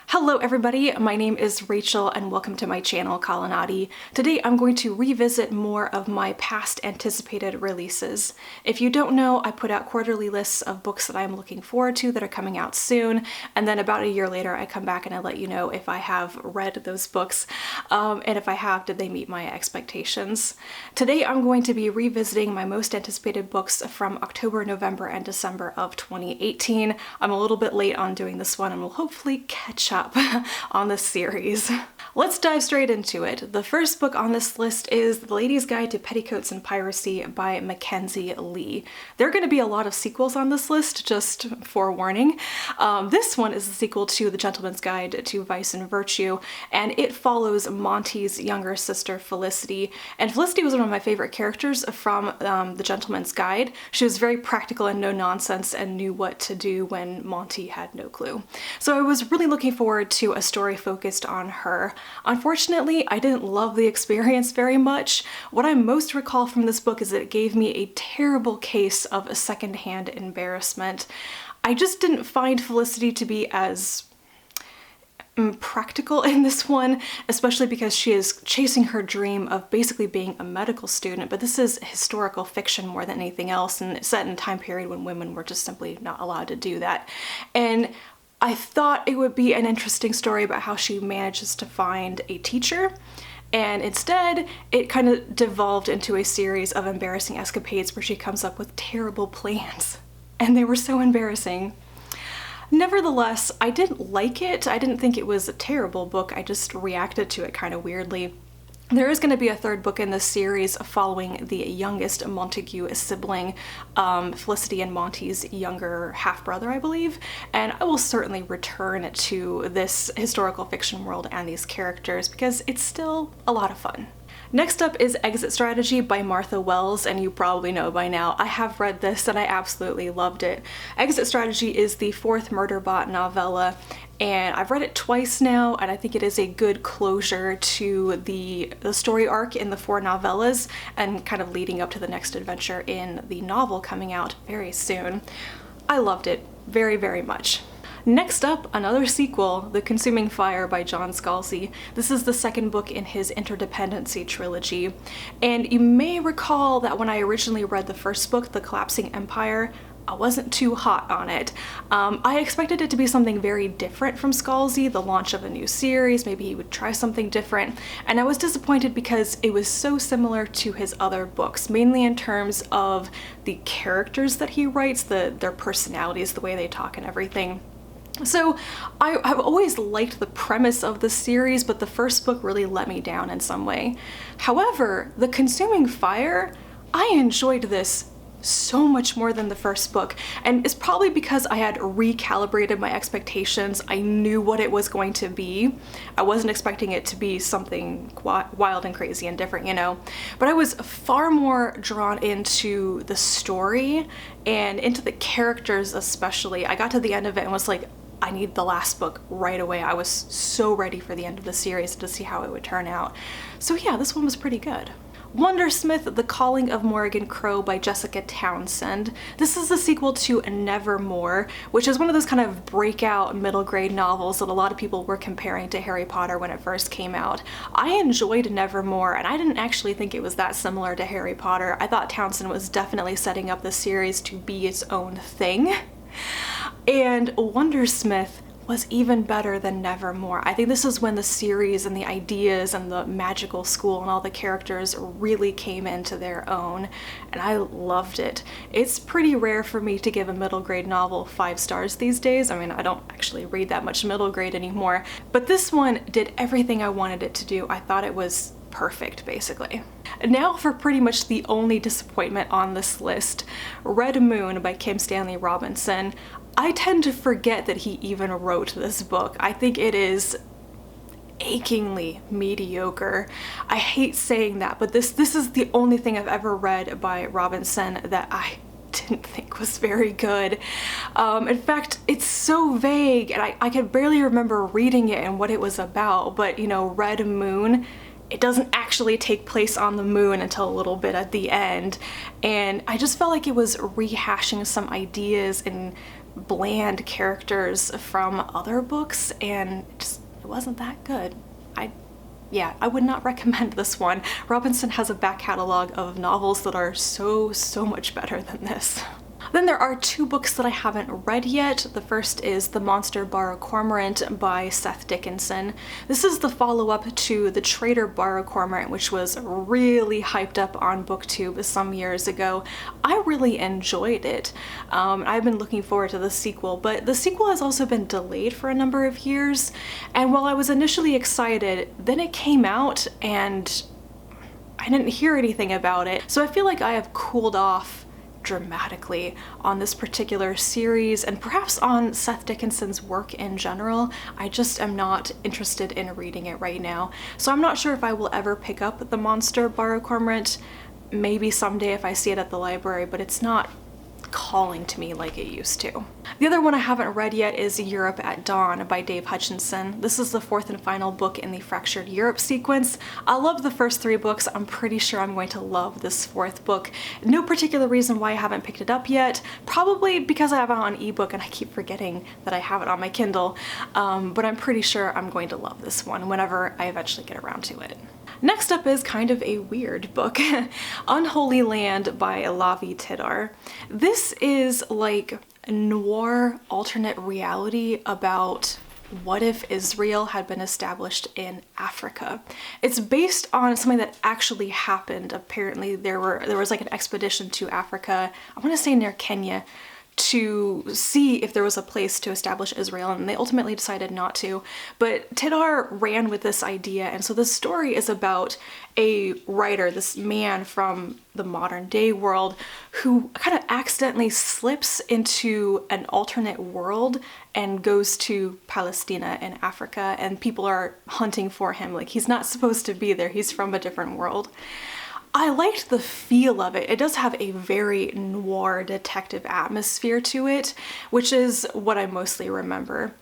Hello everybody, my name is Rachel and welcome to my channel Colonati. Today I'm going to revisit more of my past anticipated releases. If you don't know, I put out quarterly lists of books that I'm looking forward to that are coming out soon, and then about a year later I come back and I let you know if I have read those books, and if I have, did they meet my expectations. Today I'm going to be revisiting my most anticipated books from October, November, and December of 2018. I'm a little bit late on doing this one and will hopefully catch up on this series. Let's dive straight into it. The first book on this list is The Lady's Guide to Petticoats and Piracy by Mackenzi Lee. There are going to be a lot of sequels on this list, just forewarning. This one is the sequel to The Gentleman's Guide to Vice and Virtue, and it follows Monty's younger sister Felicity. And Felicity was one of my favorite characters from The Gentleman's Guide. She was very practical and no nonsense and knew what to do when Monty had no clue. So I was really looking forward to a story focused on her. Unfortunately, I didn't love the experience very much. What I most recall from this book is that it gave me a terrible case of a secondhand embarrassment. I just didn't find Felicity to be as practical in this one, especially because she is chasing her dream of basically being a medical student, but this is historical fiction more than anything else, and it's set in a time period when women were just simply not allowed to do that. And I thought it would be an interesting story about how she manages to find a teacher, and instead it kind of devolved into a series of embarrassing escapades where she comes up with terrible plans, and they were so embarrassing. Nevertheless, I didn't like it. I didn't think it was a terrible book, I just reacted to it kind of weirdly. There is going to be a third book in this series following the youngest Montague sibling, Felicity and Monty's younger half-brother, I believe, and I will certainly return to this historical fiction world and these characters because it's still a lot of fun. Next up is Exit Strategy by Martha Wells, and you probably know by now I have read this and I absolutely loved it. Exit Strategy is the fourth Murderbot novella, and I've read it twice now, and I think it is a good closure to the story arc in the four novellas and kind of leading up to the next adventure in the novel coming out very soon. I loved it very, very much. Next up, another sequel, The Consuming Fire by John Scalzi. This is the second book in his Interdependency trilogy, and you may recall that when I originally read the first book, The Collapsing Empire, I wasn't too hot on it. I expected it to be something very different from Scalzi, the launch of a new series, maybe he would try something different, and I was disappointed because it was so similar to his other books, mainly in terms of the characters that he writes, their personalities, the way they talk and everything. So I've always liked the premise of the series, but the first book really let me down in some way. However, The Consuming Fire, I enjoyed this so much more than the first book, and it's probably because I had recalibrated my expectations. I knew what it was going to be. I wasn't expecting it to be something wild and crazy and different, you know, but I was far more drawn into the story and into the characters especially. I got to the end of it and was like, I need the last book right away. I was so ready for the end of the series to see how it would turn out. So yeah, this one was pretty good. Wundersmith, The Calling of Morrigan Crow by Jessica Townsend. This is the sequel to Nevermore, which is one of those kind of breakout middle grade novels that a lot of people were comparing to Harry Potter when it first came out. I enjoyed Nevermore, and I didn't actually think it was that similar to Harry Potter. I thought Townsend was definitely setting up the series to be its own thing. And Wundersmith was even better than Nevermore. I think this is when the series and the ideas and the magical school and all the characters really came into their own, and I loved it. It's pretty rare for me to give a middle grade novel 5 stars these days. I mean, I don't actually read that much middle grade anymore, but this one did everything I wanted it to do. I thought it was perfect, basically. Now for pretty much the only disappointment on this list, Red Moon by Kim Stanley Robinson. I tend to forget that he even wrote this book. I think it is achingly mediocre. I hate saying that, but this is the only thing I've ever read by Robinson that I didn't think was very good. In fact, it's so vague, and I could barely remember reading it and what it was about, but you know, Red Moon, it doesn't actually take place on the moon until a little bit at the end, and I just felt like it was rehashing some ideas and bland characters from other books, and it wasn't that good. I would not recommend this one. Robinson has a back catalog of novels that are so much better than this. Then there are 2 books that I haven't read yet. The first is The Monster Bar Cormorant by Seth Dickinson. This is the follow-up to The Traitor Bar Cormorant, which was really hyped up on BookTube some years ago. I really enjoyed it. I've been looking forward to the sequel, but the sequel has also been delayed for a number of years, and while I was initially excited, then it came out and I didn't hear anything about it. So I feel like I have cooled off dramatically on this particular series, and perhaps on Seth Dickinson's work in general. I just am not interested in reading it right now. So I'm not sure if I will ever pick up The Monster Bar Cormorant. Maybe someday if I see it at the library, but it's not calling to me like it used to. The other one I haven't read yet is Europe at Dawn by Dave Hutchinson. This is the 4th and final book in the Fractured Europe sequence. I love the first 3 books. I'm pretty sure I'm going to love this 4th book. No particular reason why I haven't picked it up yet. Probably because I have it on ebook and I keep forgetting that I have it on my Kindle. But I'm pretty sure I'm going to love this one whenever I eventually get around to it. Next up is kind of a weird book, Unholy Land by Lavie Tidhar. This is like noir alternate reality about what if Israel had been established in Africa. It's based on something that actually happened. Apparently there was like an expedition to Africa, I want to say near Kenya, to see if there was a place to establish Israel, and they ultimately decided not to. But Tidhar ran with this idea, and so the story is about a writer, this man from the modern day world, who kind of accidentally slips into an alternate world and goes to Palestine in Africa, and people are hunting for him. Like, he's not supposed to be there, he's from a different world. I liked the feel of it. It does have a very noir detective atmosphere to it, which is what I mostly remember.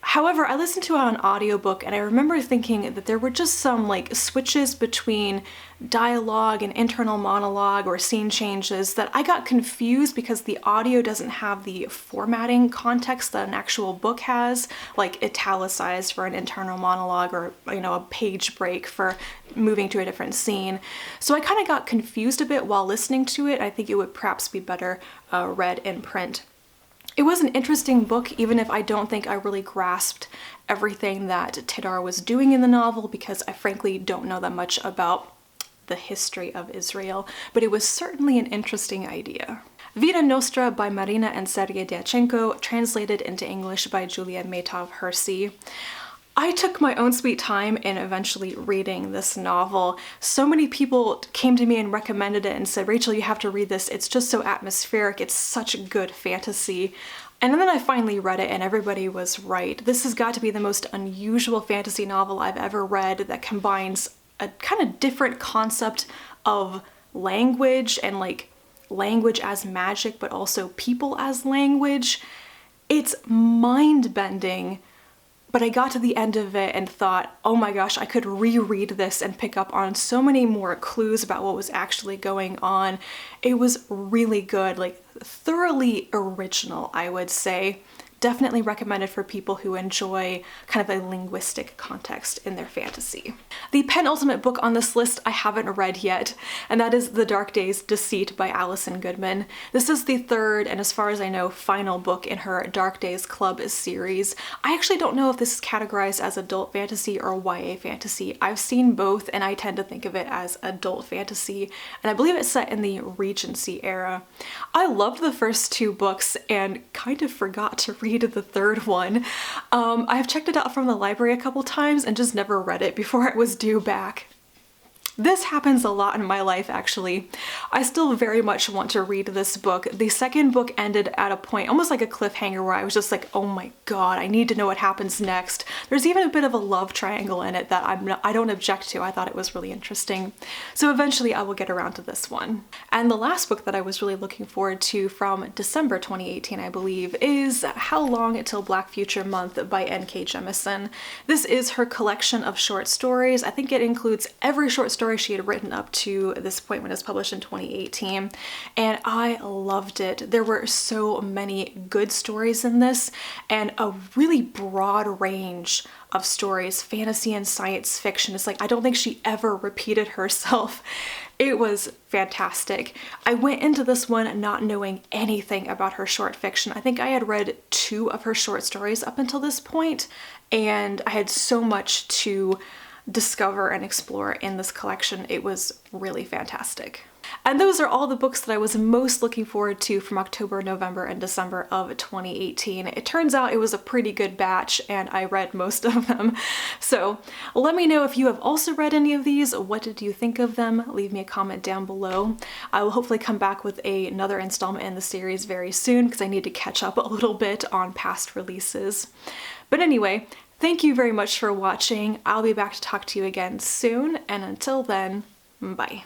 However, I listened to it on audiobook, and I remember thinking that there were just some like switches between dialogue and internal monologue or scene changes that I got confused because the audio doesn't have the formatting context that an actual book has, like italicized for an internal monologue, or, you know, a page break for moving to a different scene. So I kind of got confused a bit while listening to it. I think it would perhaps be better read in print. It was an interesting book, even if I don't think I really grasped everything that Tidhar was doing in the novel, because I frankly don't know that much about the history of Israel, but it was certainly an interesting idea. Veta Nostra by Marina and Sergey Dyachenko, translated into English by Julia Meitov Hersey. I took my own sweet time in eventually reading this novel. So many people came to me and recommended it and said, "Rachel, you have to read this. It's just so atmospheric. It's such good fantasy." And then I finally read it and everybody was right. This has got to be the most unusual fantasy novel I've ever read that combines a kind of different concept of language and like language as magic, but also people as language. It's mind-bending. But I got to the end of it and thought, oh my gosh, I could reread this and pick up on so many more clues about what was actually going on. It was really good, like thoroughly original, I would say. Definitely recommended for people who enjoy kind of a linguistic context in their fantasy. The penultimate book on this list I haven't read yet, and that is The Dark Days, Deceit by Alison Goodman. This is the 3rd, and as far as I know, final book in her Dark Days Club series. I actually don't know if this is categorized as adult fantasy or YA fantasy. I've seen both, and I tend to think of it as adult fantasy, and I believe it's set in the Regency era. I loved the first 2 books and kind of forgot to read the 3rd one. I've checked it out from the library a couple times and just never read it before it was due back. This happens a lot in my life, actually. I still very much want to read this book. The 2nd book ended at a point, almost like a cliffhanger, where I was just like, oh my god, I need to know what happens next. There's even a bit of a love triangle in it that I don't object to. I thought it was really interesting. So eventually I will get around to this one. And the last book that I was really looking forward to from December 2018, I believe, is How Long Till Black Future Month by N.K. Jemisin. This is her collection of short stories. I think it includes every short story stories she had written up to this point when it was published in 2018, and I loved it. There were so many good stories in this and a really broad range of stories, fantasy and science fiction. It's like, I don't think she ever repeated herself. It was fantastic. I went into this one not knowing anything about her short fiction. I think I had read 2 of her short stories up until this point, and I had so much to discover and explore in this collection. It was really fantastic. And those are all the books that I was most looking forward to from October, November, and December of 2018. It turns out it was a pretty good batch and I read most of them. So let me know if you have also read any of these. What did you think of them? Leave me a comment down below. I will hopefully come back with another installment in the series very soon because I need to catch up a little bit on past releases. But anyway, thank you very much for watching. I'll be back to talk to you again soon, and until then, bye.